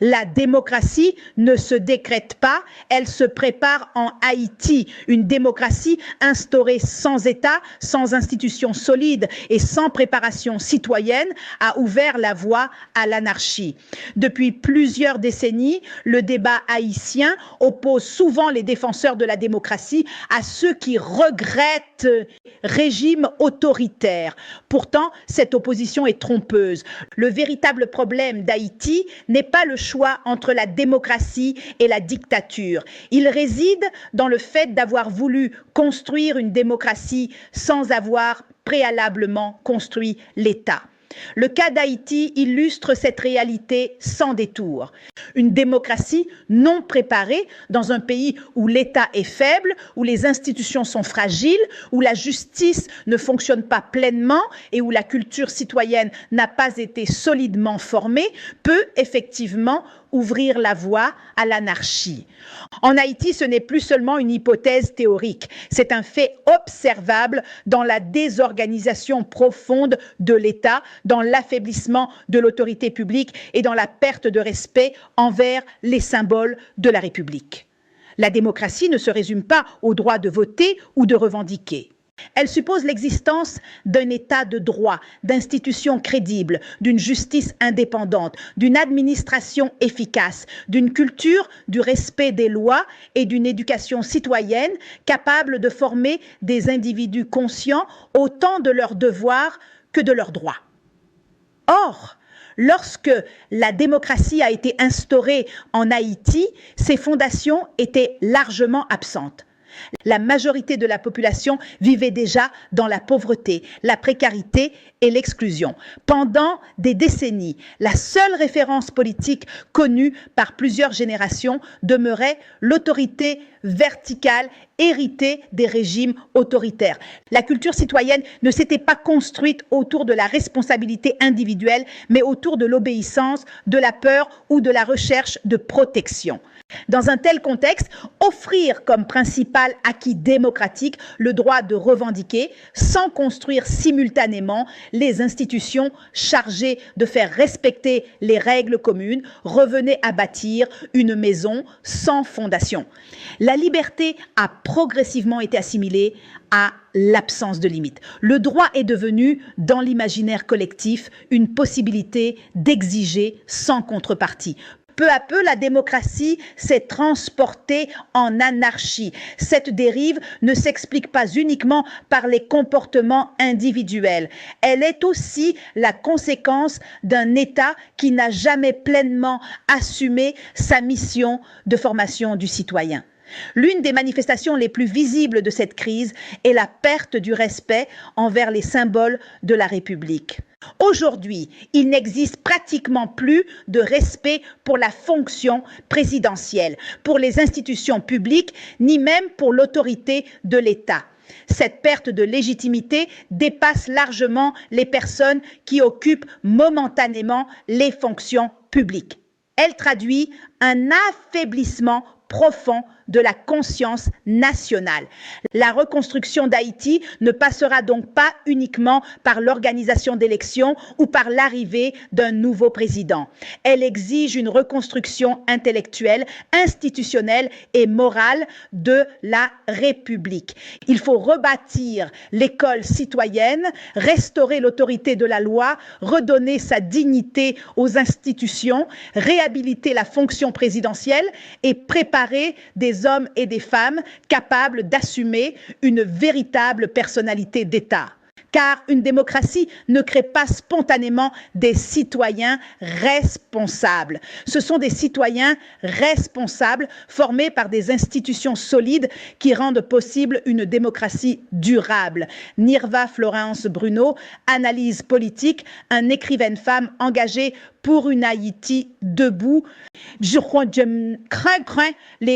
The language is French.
La démocratie ne se décrète pas, elle se prépare en Haïti. Une démocratie instaurée sans État, sans institutions solides et sans préparation citoyenne a ouvert la voie à l'anarchie. Depuis plusieurs décennies, le débat haïtien oppose souvent les défenseurs de la démocratie à ceux qui regrettent régime autoritaire. Pourtant, cette opposition est trompeuse. Le véritable problème d'Haïti n'est pas le choix entre la démocratie et la dictature. Il réside dans le fait d'avoir voulu construire une démocratie sans avoir préalablement construit l'État. Le cas d'Haïti illustre cette réalité sans détour. Une démocratie non préparée dans un pays où l'État est faible, où les institutions sont fragiles, où la justice ne fonctionne pas pleinement et où la culture citoyenne n'a pas été solidement formée, peut effectivement ouvrir la voie à l'anarchie. En Haïti, ce n'est plus seulement une hypothèse théorique, c'est un fait observable dans la désorganisation profonde de l'État, dans l'affaiblissement de l'autorité publique et dans la perte de respect envers les symboles de la République. La démocratie ne se résume pas au droit de voter ou de revendiquer. Elle suppose l'existence d'un État de droit, d'institutions crédibles, d'une justice indépendante, d'une administration efficace, d'une culture du respect des lois et d'une éducation citoyenne capable de former des individus conscients autant de leurs devoirs que de leurs droits. Or, lorsque la démocratie a été instaurée en Haïti, ses fondations étaient largement absentes. La majorité de la population vivait déjà dans la pauvreté, la précarité et l'exclusion. Pendant des décennies, la seule référence politique connue par plusieurs générations demeurait l'autorité verticale héritée des régimes autoritaires. La culture citoyenne ne s'était pas construite autour de la responsabilité individuelle, mais autour de l'obéissance, de la peur ou de la recherche de protection. Dans un tel contexte, offrir comme principal acquis démocratique le droit de revendiquer sans construire simultanément les institutions chargées de faire respecter les règles communes revenait à bâtir une maison sans fondation. La liberté a progressivement été assimilée à l'absence de limite. Le droit est devenu, dans l'imaginaire collectif, une possibilité d'exiger sans contrepartie. Peu à peu, la démocratie s'est transportée en anarchie. Cette dérive ne s'explique pas uniquement par les comportements individuels. Elle est aussi la conséquence d'un État qui n'a jamais pleinement assumé sa mission de formation du citoyen. L'une des manifestations les plus visibles de cette crise est la perte du respect envers les symboles de la République. Aujourd'hui, il n'existe pratiquement plus de respect pour la fonction présidentielle, pour les institutions publiques, ni même pour l'autorité de l'État. Cette perte de légitimité dépasse largement les personnes qui occupent momentanément les fonctions publiques. Elle traduit un affaiblissement profond de la conscience nationale. La reconstruction d'Haïti ne passera donc pas uniquement par l'organisation d'élections ou par l'arrivée d'un nouveau président. Elle exige une reconstruction intellectuelle, institutionnelle et morale de la République. Il faut rebâtir l'école citoyenne, restaurer l'autorité de la loi, redonner sa dignité aux institutions, réhabiliter la fonction présidentielle et préparer des hommes et des femmes capables d'assumer une véritable personnalité d'État. Car une démocratie ne crée pas spontanément des citoyens responsables. Ce sont des citoyens responsables formés par des institutions solides qui rendent possible une démocratie durable. Nirva Florence Bruno, analyse politique, un écrivaine femme engagée pour une Haïti debout. Je crois que je crains les